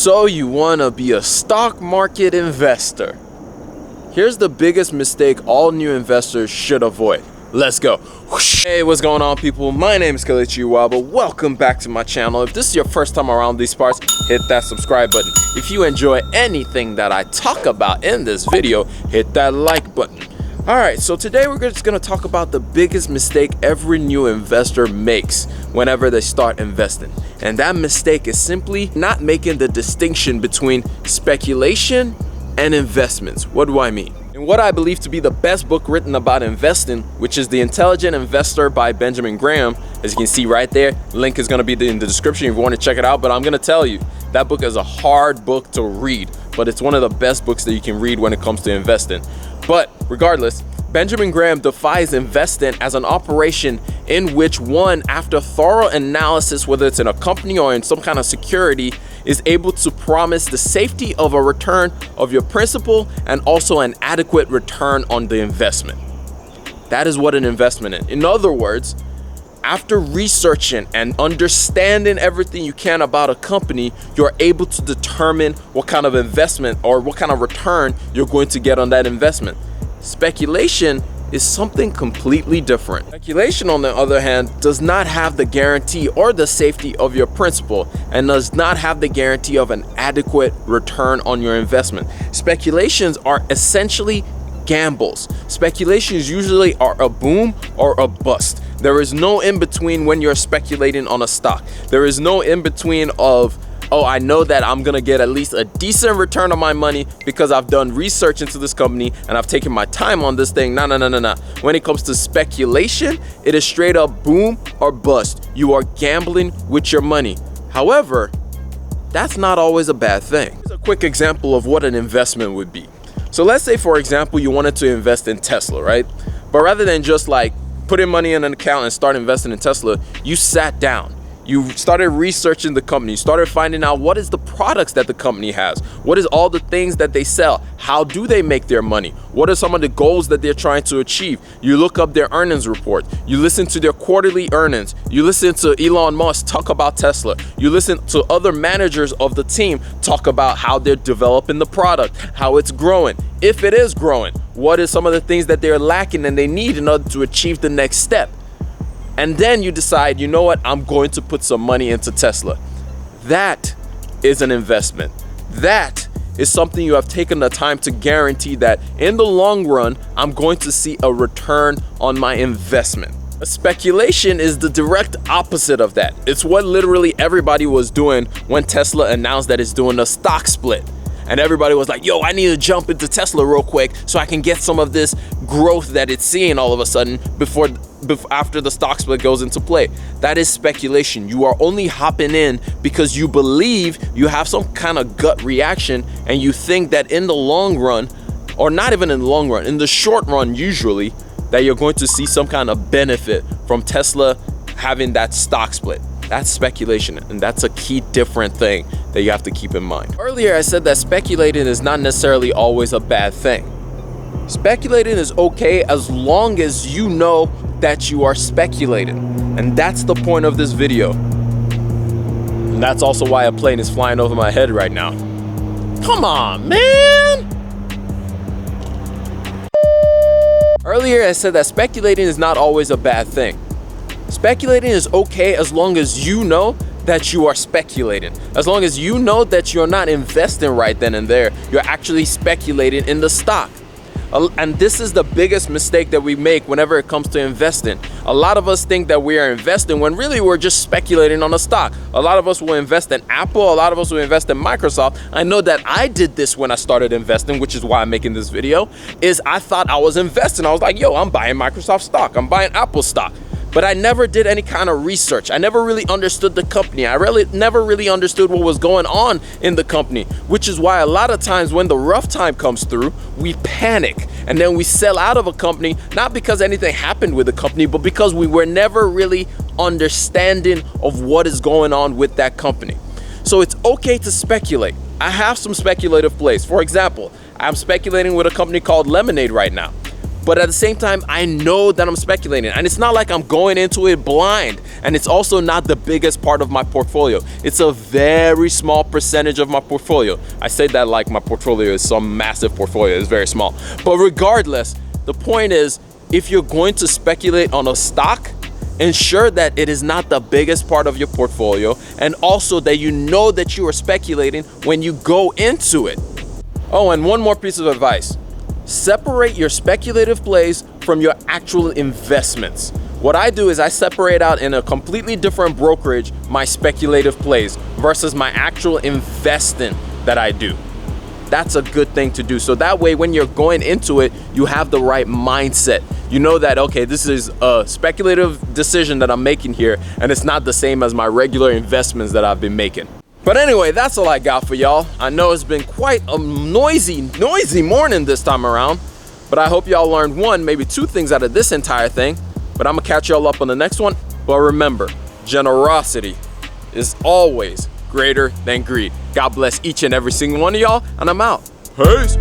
So you want to be a stock market investor. Here's the biggest mistake all new investors should avoid. Let's go. Hey, what's going on, people? My name is Kelechi Waba. Welcome back to my channel. If this is your first time around these parts, hit that subscribe button. If you enjoy anything that I talk about in this video, hit that like button. Alright, so today we're just going to talk about the biggest mistake every new investor makes whenever they start investing. And that mistake is simply not making the distinction between speculation and investments. What do I mean? In what I believe to be the best book written about investing, which is The Intelligent Investor by Benjamin Graham, as you can see right there, link is going to be in the description if you want to check it out. But I'm going to tell you, that book is a hard book to read, but it's one of the best books that you can read when it comes to investing. But regardless, Benjamin Graham defines investing as an operation in which one, after thorough analysis, whether it's in a company or in some kind of security, is able to promise the safety of a return of your principal and also an adequate return on the investment. That is what an investment is. In other words, after researching and understanding everything you can about a company, you're able to determine what kind of investment or what kind of return you're going to get on that investment. Speculation is something completely different. Speculation, on the other hand, does not have the guarantee or the safety of your principal and does not have the guarantee of an adequate return on your investment. Speculations are essentially gambles. Speculations usually are a boom or a bust. There is no in between when you're speculating on a stock. There is no in between of, oh, I know that I'm gonna get at least a decent return on my money because I've done research into this company and I've taken my time on this thing. No. When it comes to speculation, it is straight up boom or bust. You are gambling with your money. However, that's not always a bad thing. Here's a quick example of what an investment would be. So let's say, for example, you wanted to invest in Tesla, right? But rather than just like putting money in an account and start investing in Tesla, you sat down. You started researching the company, you started finding out what is the products that the company has, what is all the things that they sell, how do they make their money, what are some of the goals that they're trying to achieve. You look up their earnings report, you listen to their quarterly earnings, you listen to Elon Musk talk about Tesla, you listen to other managers of the team talk about how they're developing the product, how it's growing, if it is growing, what is some of the things that they're lacking and they need in order to achieve the next step. And then you decide, you know what, I'm going to put some money into Tesla. That is an investment. That is something you have taken the time to guarantee that in the long run, I'm going to see a return on my investment. A speculation is the direct opposite of that. It's what literally everybody was doing when Tesla announced that it's doing a stock split. And everybody was like, yo, I need to jump into Tesla real quick so I can get some of this growth that it's seeing all of a sudden after the stock split goes into play. That is speculation. You are only hopping in because you believe, you have some kind of gut reaction, and you think that in the long run, or not even in the long run, in the short run usually, that you're going to see some kind of benefit from Tesla having that stock split. That's speculation, and that's a key different thing that you have to keep in mind. Earlier, I said that speculating is not necessarily always a bad thing. Speculating is okay as long as you know that you are speculating. And that's the point of this video. And that's also why a plane is flying over my head right now. Come on, man! Earlier, I said that speculating is not always a bad thing. Speculating is okay as long as you know that you are speculating. As long as you know that you're not investing right then and there, you're actually speculating in the stock. And this is the biggest mistake that we make whenever it comes to investing. A lot of us think that we are investing when really we're just speculating on a stock. A lot of us will invest in Apple, a lot of us will invest in Microsoft. I know that I did this when I started investing, which is why I'm making this video, is I thought I was investing. I was like, yo, I'm buying Microsoft stock, I'm buying Apple stock. But I never did any kind of research. I never really understood the company. I never really understood what was going on in the company, which is why a lot of times when the rough time comes through, we panic and then we sell out of a company, not because anything happened with the company, but because we were never really understanding of what is going on with that company. So it's okay to speculate. I have some speculative plays. For example, I'm speculating with a company called Lemonade right now. But at the same time, I know that I'm speculating, and it's not like I'm going into it blind, and it's also not the biggest part of my portfolio. It's a very small percentage of my portfolio. I say that like my portfolio is some massive portfolio. It's very small. But regardless, the point is, if you're going to speculate on a stock, ensure that it is not the biggest part of your portfolio, and also that you know that you are speculating when you go into it. Oh, and one more piece of advice. Separate your speculative plays from your actual investments. What I do is I separate out in a completely different brokerage my speculative plays versus my actual investing that I do. That's a good thing to do. So that way, when you're going into it, you have the right mindset. You know that, okay, this is a speculative decision that I'm making here, and it's not the same as my regular investments that I've been making. But anyway, that's all I got for y'all. I know it's been quite a noisy morning this time around, but I hope y'all learned one, maybe two things out of this entire thing. But I'm gonna catch y'all up on the next one. But remember, generosity is always greater than greed. God bless each and every single one of y'all, and I'm out. Peace.